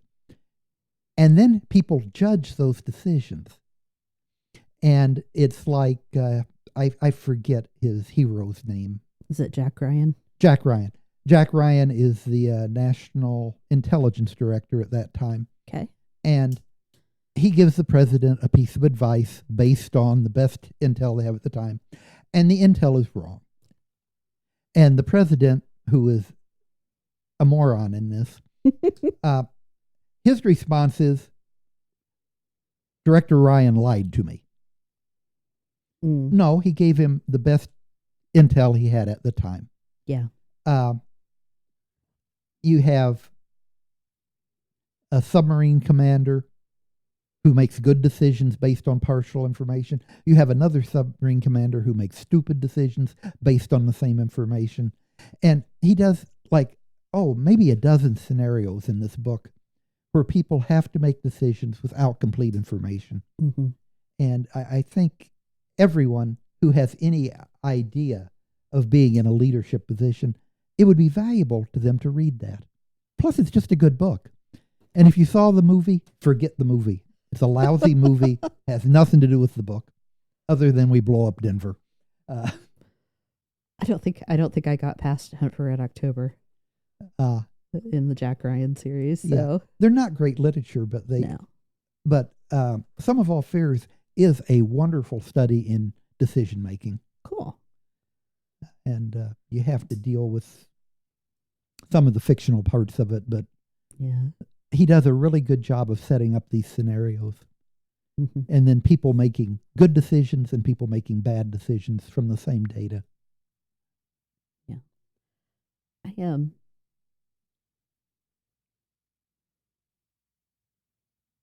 And then people judge those decisions. And it's like, I forget his hero's name. Is it Jack Ryan? Jack Ryan. Jack Ryan is the National Intelligence Director at that time. Okay. And he gives the president a piece of advice based on the best intel they have at the time. And the intel is wrong. And the president, who is a moron in this, his response is, Director Ryan lied to me. No, he gave him the best intel he had at the time. Yeah. You have a submarine commander who makes good decisions based on partial information. You have another submarine commander who makes stupid decisions based on the same information. And he does maybe a dozen scenarios in this book where people have to make decisions without complete information. And I think everyone who has any idea of being in a leadership position, it would be valuable to them to read that. Plus, it's just a good book. And if you saw the movie, forget the movie. It's a lousy movie, has nothing to do with the book, other than we blow up Denver. I don't think I got past Hunt for Red October in the Jack Ryan series. So yeah, they're not great literature, but Sum of All Fears is a wonderful study in decision making. Cool. and you have to deal with some of the fictional parts of it, but Yeah. he does a really good job of setting up these scenarios. Mm-hmm. And then people making good decisions and people making bad decisions from the same data. Yeah.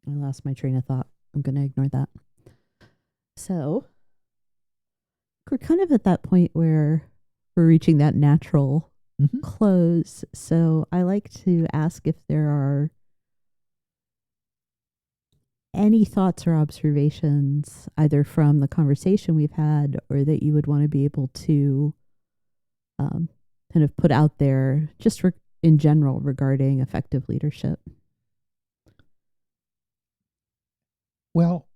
I lost my train of thought. I'm going to ignore that. So we're kind of at that point where we're reaching that natural Mm-hmm. close. So I like to ask if there are any thoughts or observations, either from the conversation we've had or that you would want to be able to kind of put out there just in general regarding effective leadership. Well,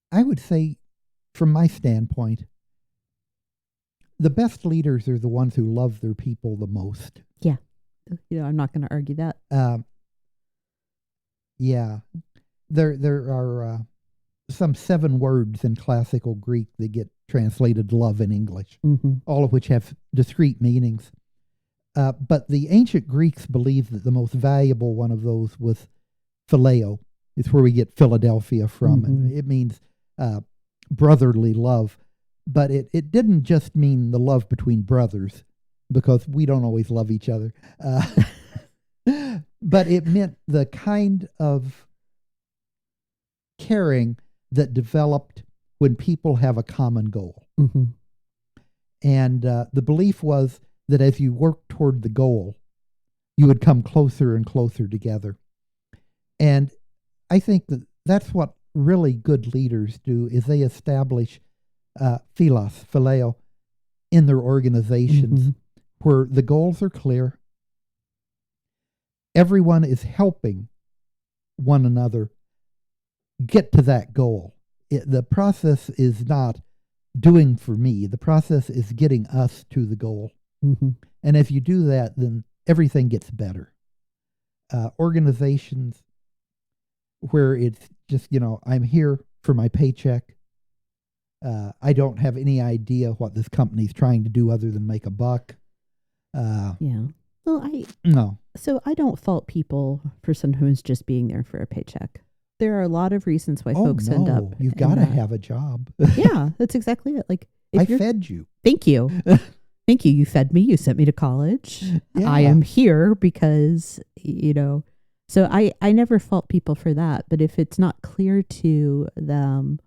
I would say, from my standpoint, the best leaders are the ones who love their people the most. Yeah. I'm not going to argue that. Yeah. There are some 7 words in classical Greek that get translated love in English, Mm-hmm. all of which have discrete meanings. But the ancient Greeks believed that the most valuable one of those was phileo. It's where we get Philadelphia from. Mm-hmm. And it means brotherly love. But it didn't just mean the love between brothers, because we don't always love each other. But it meant the kind of caring that developed when people have a common goal. Mm-hmm. And the belief was that as you work toward the goal, you would come closer and closer together. And I think that that's what really good leaders do, is they establish phileo, in their organizations, Mm-hmm. where the goals are clear. Everyone is helping one another get to that goal. The process is not doing for me. The process is getting us to the goal. Mm-hmm. And if you do that, then everything gets better. Organizations where it's just, I'm here for my paycheck. I don't have any idea what this company's trying to do other than make a buck. Yeah. Well, No. So I don't fault people for sometimes just being there for a paycheck. There are a lot of reasons why Oh, folks no. end up. You've got to have a job. Yeah, that's exactly it. Like, I fed you. Thank you. Thank you. You fed me. You sent me to college. Yeah. I am here because, so I never fault people for that. But if it's not clear to them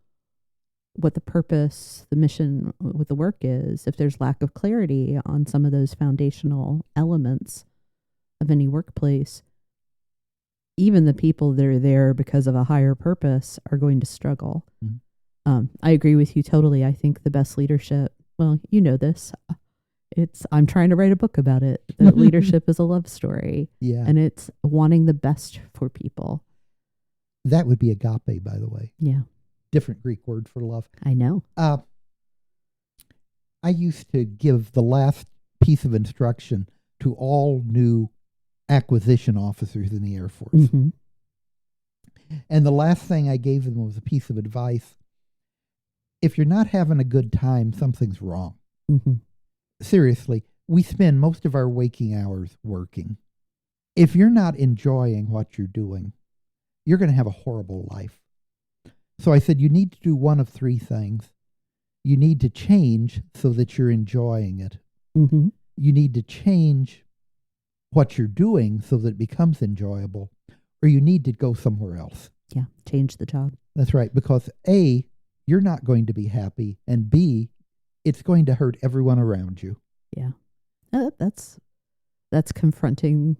what the purpose, the mission, what the work is, if there's lack of clarity on some of those foundational elements of any workplace, even the people that are there because of a higher purpose are going to struggle. Mm-hmm. I agree with you totally. I think the best leadership, well, you know this, I'm trying to write a book about it. That leadership is a love story. Yeah. And it's wanting the best for people. That would be agape, by the way. Yeah. Different Greek word for love. I know. I used to give the last piece of instruction to all new acquisition officers in the Air Force. Mm-hmm. And the last thing I gave them was a piece of advice. If you're not having a good time, something's wrong. Mm-hmm. Seriously, we spend most of our waking hours working. If you're not enjoying what you're doing, you're going to have a horrible life. So I said, you need to do one of 3 things. You need to change so that you're enjoying it. Mm-hmm. You need to change what you're doing so that it becomes enjoyable, or you need to go somewhere else. Yeah, change the job. That's right, because A, you're not going to be happy, and B, it's going to hurt everyone around you. Yeah. That's confronting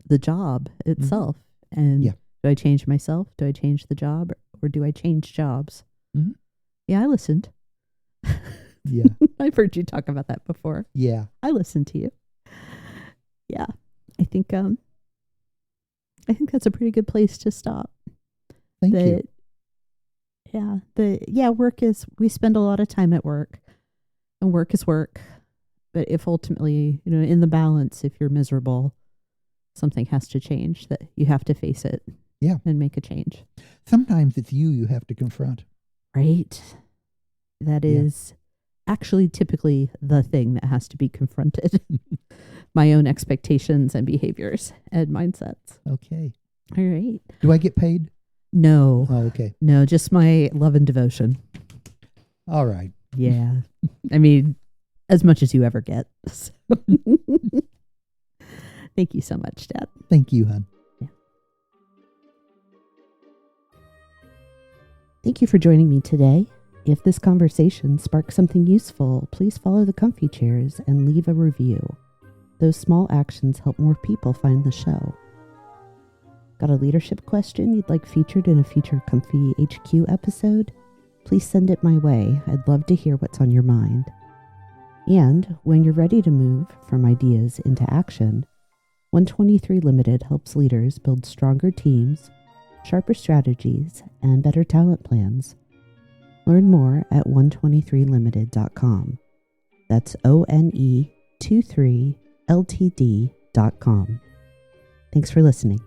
the job itself. Mm-hmm. And yeah. Do I change myself? Do I change the job? Or do I change jobs? Mm-hmm. Yeah, I listened. Yeah. I've heard you talk about that before. Yeah. I listened to you. Yeah. I think that's a pretty good place to stop. Thank you. Yeah. Work is, we spend a lot of time at work, and work is work. But if ultimately, in the balance, if you're miserable, something has to change, that you have to face it. Yeah. And make a change. Sometimes it's you have to confront. Right. That is actually typically the thing that has to be confronted. My own expectations and behaviors and mindsets. Okay. All right. Do I get paid? No. Oh, okay. No, just my love and devotion. All right. Yeah. I mean, as much as you ever get. So. Thank you so much, Dad. Thank you, hon. Yeah. Thank you for joining me today. If this conversation sparked something useful, please follow the Comfy Chairs and leave a review. Those small actions help more people find the show. Got a leadership question you'd like featured in a future Comfy HQ episode? Please send it my way. I'd love to hear what's on your mind. And when you're ready to move from ideas into action, 123 Limited helps leaders build stronger teams, sharper strategies, and better talent plans. Learn more at 123limited.com. That's ONE23LTD.com. Thanks for listening.